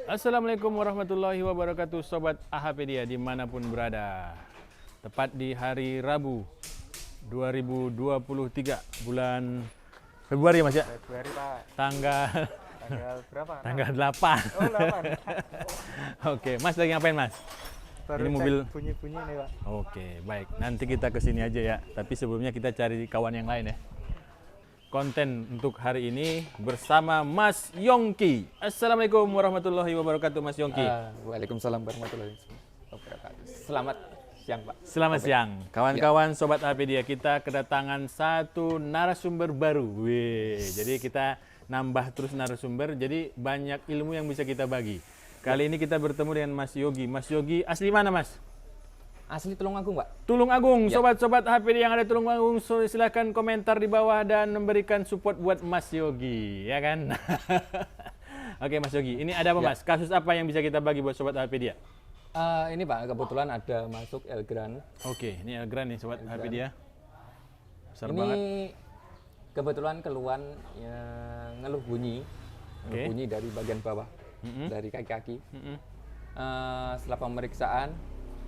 Assalamualaikum warahmatullahi wabarakatuh, Sobat AHPedia dimanapun berada. Tepat di hari Rabu 2023 bulan Februari Mas ya? Februari Pak. Tanggal Berapa? tanggal 8. Oh 8. Oke, Mas lagi ngapain Mas? Baru Ini mobil bunyi-bunyi nih Pak. Oke, baik. Nanti kita ke sini aja ya. Tapi sebelumnya kita cari kawan yang lain ya. Konten untuk hari ini bersama Mas Yongki. Assalamualaikum warahmatullahi wabarakatuh Mas Yongki. Waalaikumsalam warahmatullahi wabarakatuh. Selamat siang Pak. Selamat siang. Kawan-kawan Sobat AHPedia, kita kedatangan satu narasumber baru. Wih, jadi kita nambah terus narasumber, jadi banyak ilmu yang bisa kita bagi. Kali ini kita bertemu dengan Mas Yogi. Mas Yogi asli mana Mas? Asli Tulungagung Pak. Tulungagung. Ya. Sobat-sobat AHPedia yang ada di Tulungagung, silahkan komentar di bawah dan memberikan support buat Mas Yogi, ya kan? Oke Mas Yogi, ini ada apa Ya. Mas? Kasus apa yang bisa kita bagi buat Sobat AHPedia? Ini Pak, kebetulan ada masuk Elgran. Oke, ini Elgran nih Sobat AHPedia. Besar Ini banget. kebetulan keluhan yang ngeluh bunyi. Ngeluh Oke. bunyi dari bagian bawah, dari kaki-kaki. Setelah pemeriksaan,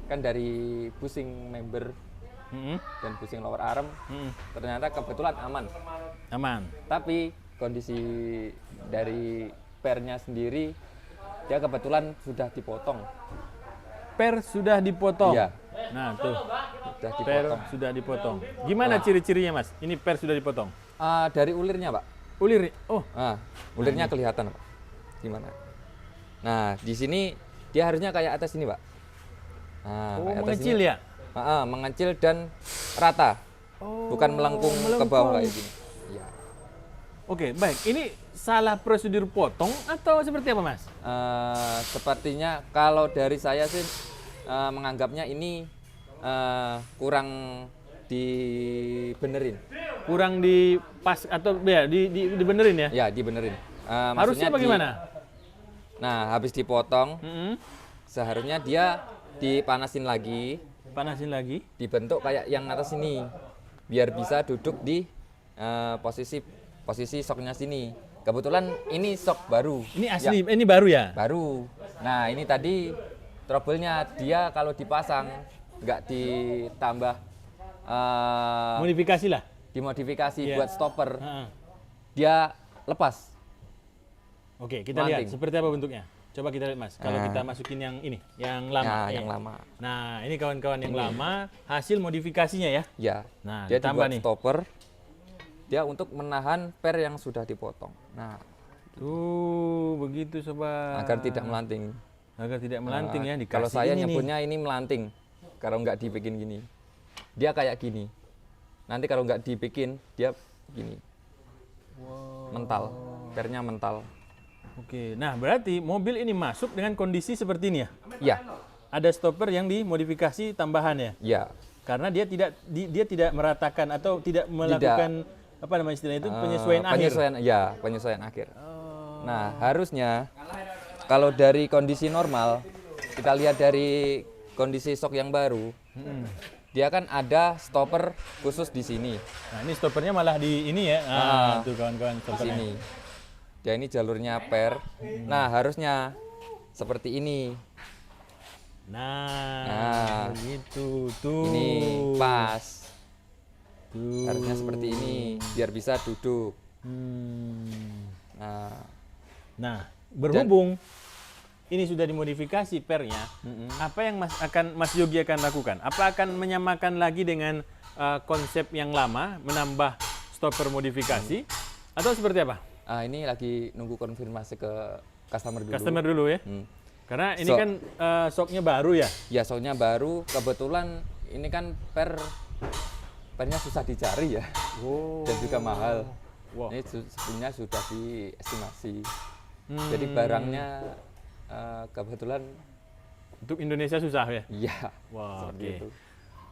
kan dari pusing member dan pusing lower arm, ternyata kebetulan aman. Aman. Tapi kondisi dari pernya sendiri, dia kebetulan sudah dipotong. Per sudah dipotong. Iya. Nah, tuh. Sudah Per dipotong. sudah dipotong. Gimana ciri-cirinya, Mas? Ini per sudah dipotong. Dari ulirnya, Pak. Ulir. Oh, Ulirnya kelihatan, Pak. Gimana? Nah, di sini dia harusnya kayak atas ini, Pak. Nah, kayak atas mengecil ini. ya? Mengecil dan rata. Bukan melengkung ke bawah kayak gini. Iya. Oke, baik. Ini salah prosedur potong atau seperti apa, Mas? Sepertinya kalau dari saya sih menganggapnya ini kurang dibenerin. Kurang dipas atau ya dibenerin ya? Ya, dibenerin. Harusnya Maksudnya bagaimana? Nah, habis dipotong, Mm-mm. seharusnya dia dipanasin lagi, Panasin lagi. dibentuk kayak yang atas ini, biar bisa duduk di posisi soknya sini. Kebetulan ini sok baru. Ini asli, ini baru ya? Baru. Nah, ini tadi trouble-nya dia kalau dipasang nggak ditambah Modifikasi lah. dimodifikasi Iya. buat stopper, Heeh. dia lepas. Oke, kita lihat Melanting. seperti apa bentuknya. Coba kita lihat, Mas. Kalau kita masukin yang ini, yang lama. Ya, Nih. yang lama. Nah, ini kawan-kawan yang lama, hasil modifikasinya ya. Ya. Nah, Dia ditambah dibuat nih. stopper. Dia untuk menahan per yang sudah dipotong. Nah, Tuh, begitu sobat. agar tidak melanting. Agar tidak melanting ya, dikasih Kalau saya ini nih. nyebutnya ini melanting. Kalau nggak dibikin gini, dia kayak gini. Nanti kalau nggak dibikin, dia gini. Mental, pernya mental. Oke, nah berarti mobil ini masuk dengan kondisi seperti ini ya. Ya, Ada stopper yang dimodifikasi tambahan ya. ya. Karena dia tidak meratakan atau tidak melakukan apa namanya istilahnya itu penyesuaian akhir. Penyesuaian akhir. Nah, harusnya kalau dari kondisi normal, kita lihat dari kondisi sok yang baru, dia kan ada stopper khusus di sini, Nah, ini stoppernya malah di ini ya. Nah, tuh kawan-kawan di stoppernya. sini. Dia ini jalurnya per. Nah, harusnya seperti ini. Nah, begitu tuh. Ini pas. Tuh. Harusnya seperti ini, biar bisa duduk. Hmm. Nah, Berhubung ini sudah dimodifikasi pernya, apa yang Mas Yogi akan lakukan? Apa akan menyamakan lagi dengan konsep yang lama, menambah stopper modifikasi, atau seperti apa? ini lagi nunggu konfirmasi ke customer dulu. Customer dulu ya, karena ini So- kan soknya baru ya. Ya, soalnya baru, kebetulan ini kan pernya susah dicari ya, dan juga mahal. Wow. Ini sebenarnya sudah diestimasi. Jadi barangnya kebetulan, Untuk Indonesia susah ya. iya. Wah, seperti oke. itu.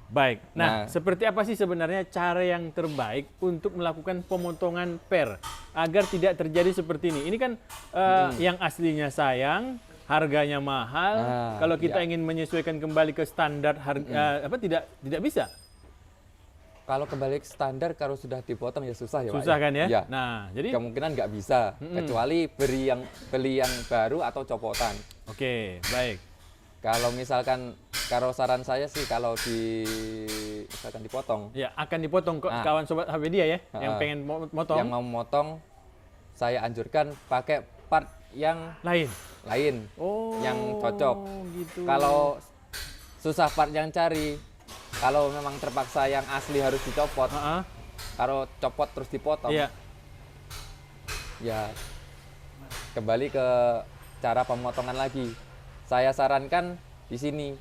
Baik. Nah, Nah. seperti apa sih sebenarnya cara yang terbaik untuk melakukan pemotongan per agar tidak terjadi seperti ini? Ini kan yang aslinya sayang, harganya mahal. Kalau kita iya. ingin menyesuaikan kembali ke standar harga, apa tidak bisa. Kalau kembali ke standar kalau sudah dipotong ya susah ya Pak. Susah kan ya? Ya. Nah, jadi Kemungkinan nggak bisa kecuali beli yang baru atau copotan. oke, baik. Kalau misalkan saran saya sih kalau misalkan dipotong, Ya, akan dipotong kok Nah. kawan sobat HPDIA ya yang Ah. pengen motong yang mau motong saya anjurkan pakai part yang lain. lain Oh, yang cocok. gitu. Kalau susah part yang cari, kalau memang terpaksa yang asli harus dicopot, Heeh. kalau copot terus dipotong, Iya. ya kembali ke cara pemotongan lagi. Saya sarankan di sini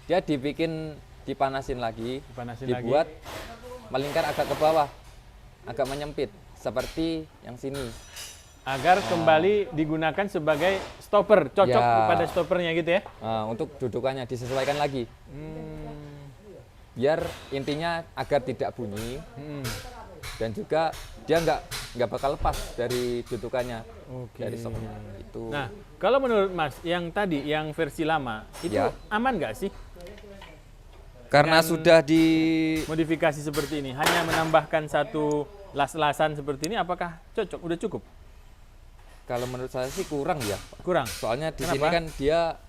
dia dipanasin lagi, Dipanasin dibuat melingkar agak ke bawah, agak menyempit seperti yang sini. agar kembali digunakan sebagai stopper, cocok Ya. pada stoppernya gitu ya. Nah, untuk dudukannya disesuaikan lagi, Hmm. biar intinya agar tidak bunyi Hmm. dan juga dia nggak bakal lepas dari dudukannya, Oke. dari soknya itu. Nah, kalau menurut Mas, yang tadi, yang versi lama, itu Ya. aman nggak sih Karena dengan sudah di modifikasi seperti ini? Hanya menambahkan satu las-lasan seperti ini, apakah cocok? Udah cukup? kalau menurut saya sih kurang ya. Kurang? Soalnya di sini Kenapa? kan dia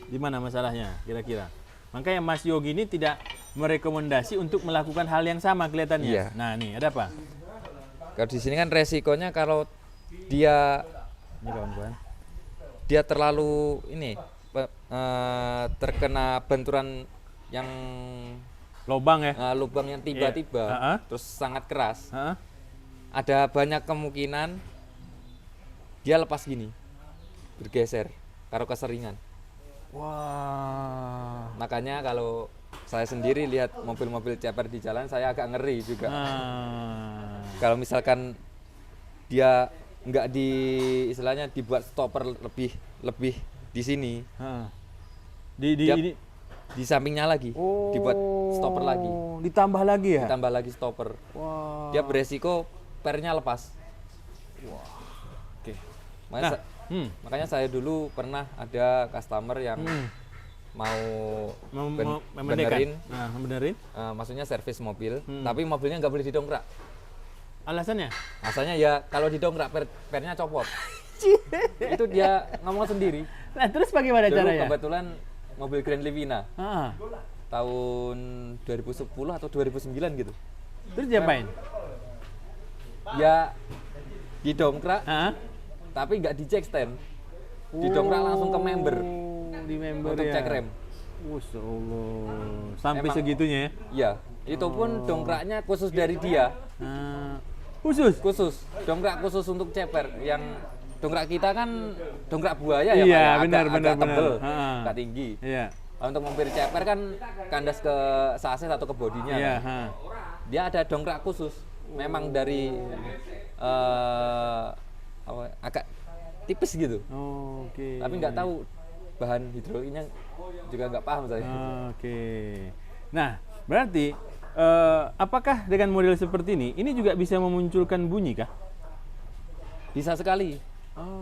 Di mana masalahnya kira-kira? Makanya Mas Yogi ini tidak merekomendasi untuk melakukan hal yang sama kelihatannya. Iya. Nah, nih ada apa? kalau di sini kan resikonya kalau dia Ini kawan-kawan. dia terlalu terkena benturan yang Lobang ya? lubang yang tiba-tiba Iya. terus sangat keras, Heeh. ada banyak kemungkinan dia lepas gini, bergeser kalau keseringan. Wah. Makanya kalau saya sendiri lihat mobil-mobil ceper di jalan saya agak ngeri juga. Nah. Kalau misalkan dia nggak istilahnya dibuat stopper lebih di sini, Heeh. Dia Ini di sampingnya lagi dibuat stopper lagi, ditambah lagi ya? ditambah lagi stopper, Wah. dia beresiko pernya lepas. Oke. Makanya, Nah, makanya saya dulu pernah ada customer yang mau membenerin. benerin, Nah, membenerin. maksudnya servis mobil, tapi mobilnya nggak boleh didongkrak. Alasannya? Asalnya ya kalau didongkrak pernya copot. Itu dia ngomong sendiri. Nah, terus bagaimana Dulu caranya? kebetulan mobil Grand Livina Ah, tahun 2010 atau 2009 gitu. terus diapain? Ya didongkrak Ah, tapi nggak di jack stand. Didongkrak langsung ke member di member untuk ya. cek rem. Masya Allah. Sampai Emang- segitunya ya? Ya, itu pun dongkraknya khusus dari dia. Ah, khusus? Khusus, dongkrak khusus untuk ceper. Yang dongkrak kita kan dongkrak buaya ya, Iya, Pak, ya? benar, agak benar, tebel, benar. Ha-ha. agak tinggi. Iya. Untuk mobil ceper kan kandas ke sasis atau ke bodinya. Iya, kan? ha. Dia ada dongkrak khusus. Memang dari agak tipis gitu. Oke. Tapi nggak tahu bahan hidroliknya juga nggak paham saya. Oke. Nah, berarti apakah dengan model seperti ini juga bisa memunculkan bunyi kah? Bisa sekali,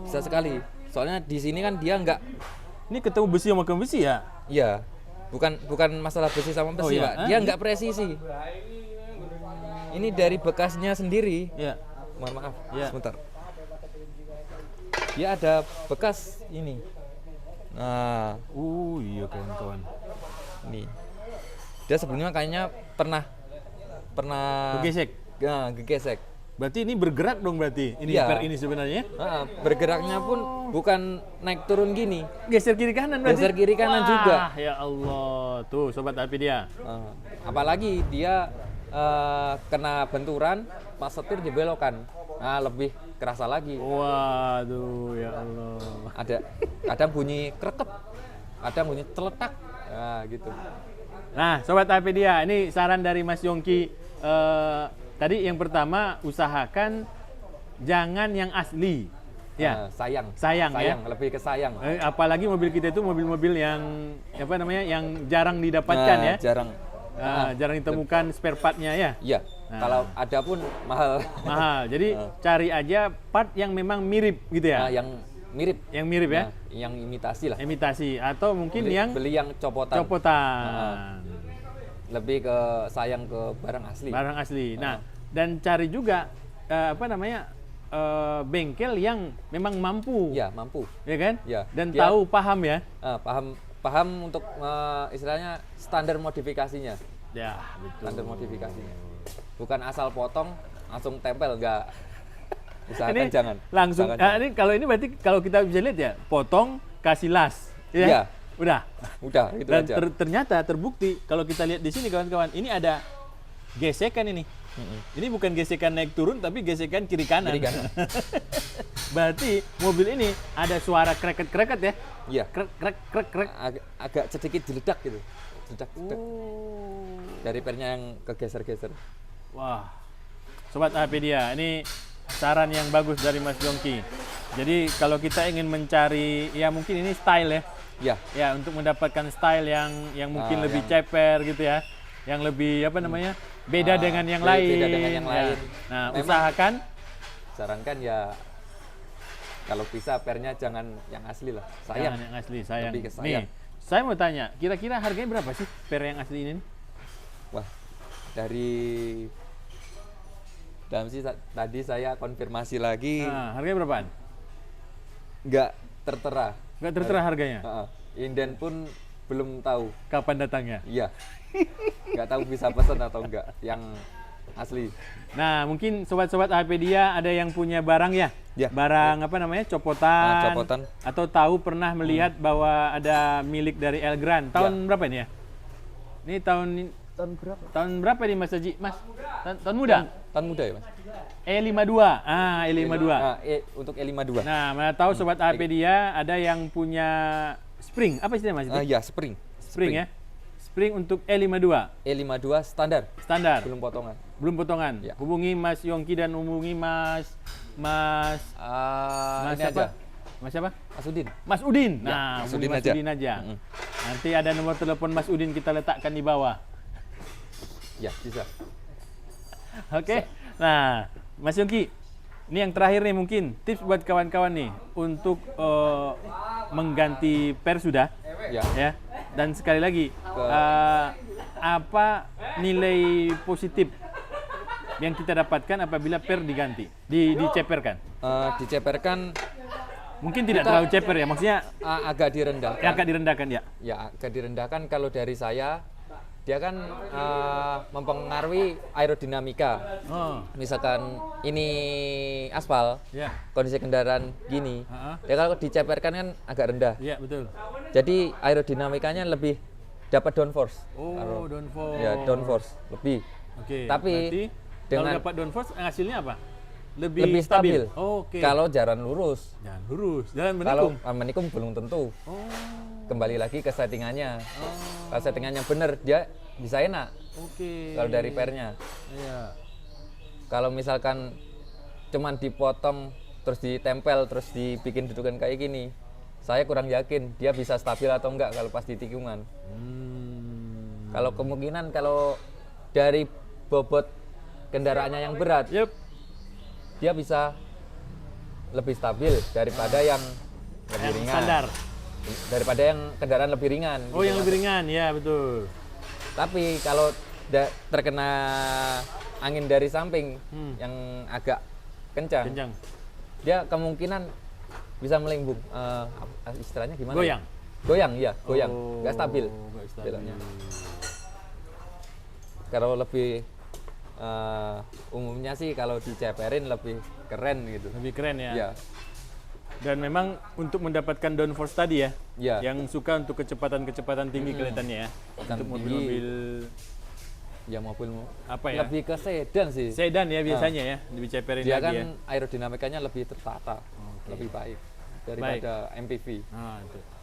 bisa sekali. Soalnya di sini kan dia nggak, Ini ketemu besi sama besi ya? ya bukan masalah besi sama Oh, besi iya? Pak. Hah? Dia nggak presisi. Ini dari bekasnya sendiri. Iya. Mohon maaf, Ya. sebentar. Dia ada bekas ini. Nah, Iya kawan-kawan. ini. Dia sebelumnya kayaknya pernah Bergesek. gegesek. Berarti ini bergerak dong berarti. Ini Iya. per ini sebenarnya. Bergeraknya pun bukan naik turun gini. Geser kiri kanan berarti. Geser kiri kanan juga. Ya Allah. Tuh sobat Alpedia. Apalagi dia kena benturan pas setir dibelokan. Nah, lebih kerasa lagi. Waduh, ya Allah. Ada kadang bunyi krekep, kadang bunyi celetak. Nah, gitu. Nah, sobat Alpedia, ini saran dari Mas Yongki. Tadi yang pertama usahakan jangan yang asli. Ya. Sayang Ya. lebih ke sayang. Apalagi mobil kita itu mobil-mobil yang apa namanya? Yang jarang didapatkan ya. Jarang ditemukan spare part-nya ya. Iya. Kalau ada pun mahal. Mahal. Jadi cari aja part yang memang mirip gitu ya. Yang mirip. Yang mirip ya. Yang imitasi lah. Imitasi atau mungkin yang beli yang copotan. copotan. lebih ke sayang ke barang asli. Barang asli. Nah, dan cari juga bengkel yang memang mampu, Ya, mampu. ya kan? Ya, Dan dia- tahu, paham ya. Paham untuk istilahnya standar modifikasinya. Ya, betul. Standar modifikasinya. Bukan asal potong langsung tempel, enggak. Usahakan Ini jangan. langsung. Usahakan jangan. Ini kalau ini berarti kalau kita bisa lihat ya, potong, kasih las, ya. Iya. Udah. Udah, itu Dan aja. ternyata terbukti kalau kita lihat di sini kawan-kawan, ini ada gesekan ini. Ini bukan gesekan naik turun tapi gesekan kiri kanan. Kiri kanan. Berarti mobil ini ada suara kreket-kreket ya. Iya. Krek krek krek krek. Agak sedikit jeledak gitu. Jeledak. Oh. Dari pernya yang kegeser-geser. Wah. Sobat Apedia, ini saran yang bagus dari Mas Yongki. Jadi kalau kita ingin mencari ya mungkin ini style ya. Ya, Ya, untuk mendapatkan style yang mungkin lebih yang- ceper gitu ya. Yang lebih apa namanya? Beda dengan yang beda lain. dengan yang Ya. lain. Nah, Memang- usahakan sarankan ya kalau bisa pernya jangan yang asli lah. Sayang. jangan yang asli, sayang. Lebih ke sayang. Nih, saya mau tanya, kira-kira harganya berapa sih per yang asli ini? Wah, dari tadi saya konfirmasi lagi Nah, harganya berapaan? nggak tertera. Nggak tertera harganya. Inden pun belum tahu. Kapan datangnya? Iya. Nggak tahu bisa pesan atau enggak yang asli. Nah, mungkin sobat-sobat Apedia ada yang punya barang ya? Ya. Barang apa namanya? Copotan. Copotan. Atau tahu pernah melihat bahwa ada milik dari El Gran. Tahun berapa ini ya? Ini tahun berapa? tahun berapa nih Mas Haji? Mas? Tahun muda? Tahun muda ya, Mas? E52. Ah, E52. Nah, untuk E52. Nah, mana tahu sobat Apedia ada yang punya spring. Apa istilahnya Mas? Itu? Ya, spring. Spring ya. Spring untuk E52 E52 standar, standar. belum potongan. Belum potongan. Ya. Hubungi Mas Yongki dan hubungi Mas Ini siapa? aja. Mas siapa? Mas Udin. Mas Udin. Ya, Nah, Mas hubungi Udin Mas aja. Udin aja. Mm-mm. Nanti ada nomor telepon Mas Udin kita letakkan di bawah. Ya, bisa. Oke. Nah, Mas Yongki, ini yang terakhir nih mungkin tips buat kawan-kawan nih untuk mengganti per sudah, Ya. ya. Dan sekali lagi, apa nilai positif yang kita dapatkan apabila per diganti, diceperkan? Diceperkan Mungkin tidak terlalu ceper ya, maksudnya agak direndahkan. agak direndahkan ya. Ya, agak direndahkan kalau dari saya. Dia kan mempengaruhi aerodinamika. Oh, Misalkan ini aspal, ya, kondisi kendaraan gini. Ya kalau diceperkan kan agak rendah. ya betul. Jadi aerodinamikanya lebih dapat downforce. Oh, downforce. Ya, downforce lebih. Oke. Tapi berarti kalau dengan- dapat downforce hasilnya apa? Lebih stabil. Oke. Kalau jalan lurus. Jalan lurus, jalan Kalau menikung. menikung belum tentu. Oh, Kembali lagi ke settingannya. Kalau settingannya benar, dia bisa enak. oke. Kalau dari pernya. Iya. Kalau misalkan cuman dipotong terus ditempel terus dibikin dudukan kayak gini, saya kurang yakin dia bisa stabil atau enggak kalau pas di tikungan. Kalau kemungkinan kalau dari bobot kendaraannya yang berat, Yup. dia bisa lebih stabil daripada yang lebih Yang ringan. standar. Daripada yang kendaraan lebih ringan. Oh, gitu, yang Mas. lebih ringan, ya betul. Tapi kalau terkena angin dari samping yang agak kencang, Kencang. dia kemungkinan bisa melimbung. Istilahnya gimana? Goyang. Goyang, iya, goyang. Oh, Nggak stabil. nggak stabil. beloknya. Kalau lebih umumnya sih kalau diceperin lebih keren gitu. Lebih keren ya. Iya. Dan memang untuk mendapatkan downforce tadi ya, Iya. yang suka untuk kecepatan-kecepatan tinggi kelihatannya ya. Kecepatan Untuk tinggi. mobil-mobil Ya mobil apa ya? lebih ke sedan sih. Sedan ya biasanya ya, lebih ceperin Dia lagi kan ya. aerodinamikanya lebih tertata, lebih baik daripada MPV.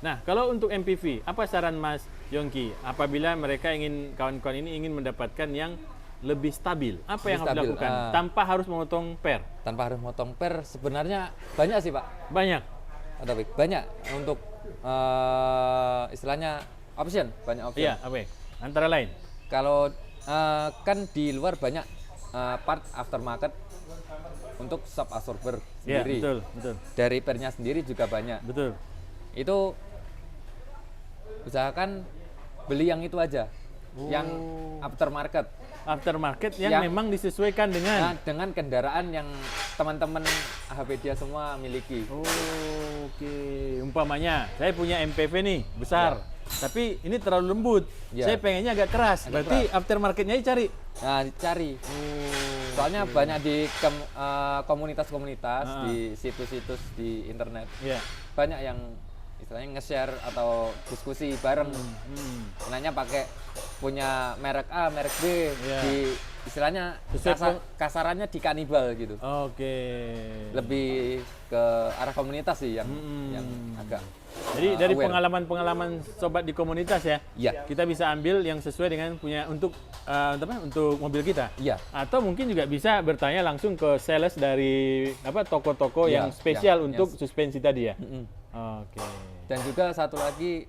Nah, kalau untuk MPV, apa saran Mas Yongki apabila mereka kawan-kawan ini ingin mendapatkan yang lebih stabil? Apa yang harus stabil, dilakukan tanpa harus memotong per? Tanpa harus motong per sebenarnya banyak sih Pak. Banyak. Ada Pak. Banyak untuk istilahnya option, banyak option. Iya, apa ya? Antara lain. Kalau kan di luar banyak part aftermarket untuk sub absorber Iya, sendiri. betul, betul. Dari pernya sendiri juga banyak. Betul. Itu usahakan beli yang itu aja. yang aftermarket. Aftermarket yang memang disesuaikan dengan Dengan kendaraan yang teman-teman AHPedia semua miliki. Oke, umpamanya saya punya MPV nih besar, tapi ini terlalu lembut. Saya pengennya agak keras. Berarti aftermarketnya cari. Nah, dicari. Soalnya banyak di komunitas-komunitas, di situs-situs di internet. Banyak yang istilahnya nge-share atau diskusi bareng. Nanya pakai punya merek A, merek B, di istilahnya kasarannya di kanibal gitu. Lebih ke arah komunitas sih yang agak. Jadi dari pengalaman-pengalaman sobat di komunitas kita bisa ambil yang sesuai dengan punya untuk mobil kita. Atau mungkin juga bisa bertanya langsung ke sales dari toko-toko yang spesial untuk suspensi tadi ya. Dan juga satu lagi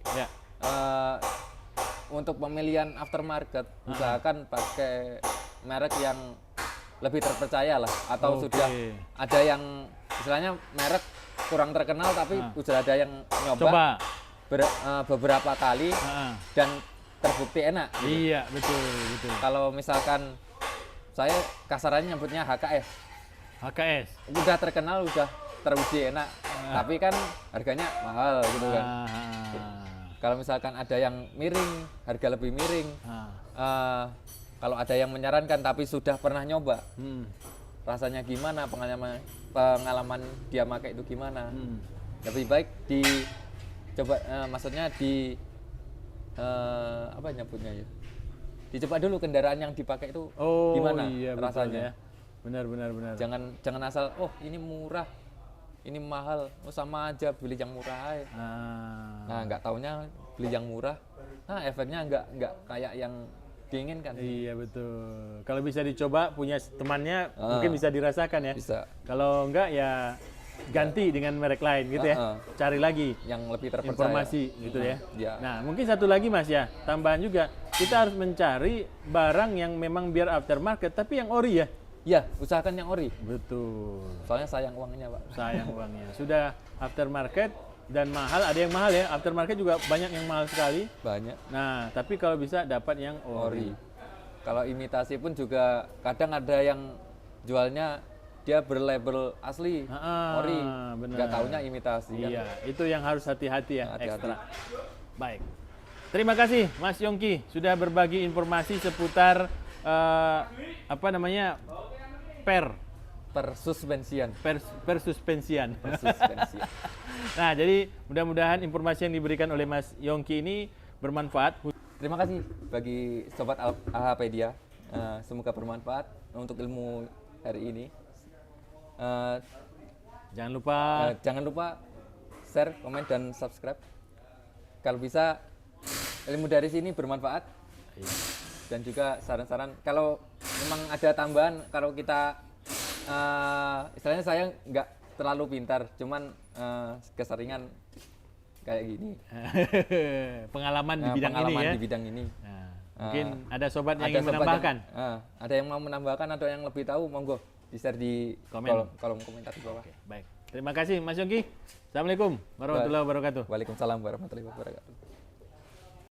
untuk pemilihan aftermarket usahakan pakai merek yang lebih terpercaya lah, atau sudah ada yang istilahnya merek kurang terkenal tapi sudah ada yang nyoba beberapa kali dan terbukti enak gitu. Iya, betul. Kalau misalkan saya kasarannya nyebutnya HKS udah terkenal, udah teruji enak, tapi kan harganya mahal gitu kan. Kalau misalkan ada yang miring, harga lebih miring. Kalau ada yang menyarankan tapi sudah pernah nyoba, rasanya gimana, pengalaman dia pakai itu gimana, lebih baik dicoba, maksudnya apa nyebutnya ya, dicoba dulu kendaraan yang dipakai itu gimana rasanya. Benar. Jangan asal ini murah, ini mahal, sama aja beli yang murah aja. Nah, nggak taunya beli yang murah, efeknya nggak kayak yang diinginkan. Iya, betul. Kalau bisa dicoba, punya temannya mungkin bisa dirasakan ya. Bisa. Kalau enggak ya ganti dengan merek lain gitu ya. Cari lagi yang lebih terpercaya. Informasi gitu ya. Nah, mungkin satu lagi Mas ya, tambahan juga. Kita harus mencari barang yang memang biar aftermarket tapi yang ori ya. Iya, usahakan yang ori. Betul. Soalnya sayang uangnya, Pak. Sayang uangnya. Sudah aftermarket dan mahal, ada yang mahal ya. Aftermarket juga banyak yang mahal sekali. Banyak. Nah, tapi kalau bisa dapat yang ori. Kalau imitasi pun juga kadang ada yang jualnya dia berlabel asli, ori. Nggak taunya imitasi. Iya, itu yang harus hati-hati ya, ekstra. Baik. Terima kasih Mas Yongki sudah berbagi informasi seputar persuspensian. Nah, jadi mudah-mudahan informasi yang diberikan oleh Mas Yongki ini bermanfaat. Terima kasih bagi sobat AHPedia. Semoga bermanfaat untuk ilmu hari ini. Jangan lupa share, komen, dan subscribe. Kalau bisa ilmu dari sini bermanfaat. Dan juga saran-saran. Kalau memang ada tambahan, kalau kita istilahnya saya nggak terlalu pintar, cuman keseringan kayak gini. Pengalaman di bidang ini. Nah, mungkin ada sobat yang ingin menambahkan. Ada yang mau menambahkan atau yang lebih tahu, monggo di-share di kolom komentar di bawah. Baik. Terima kasih Mas Yongki. Assalamualaikum warahmatullahi wabarakatuh. Waalaikumsalam warahmatullahi wabarakatuh.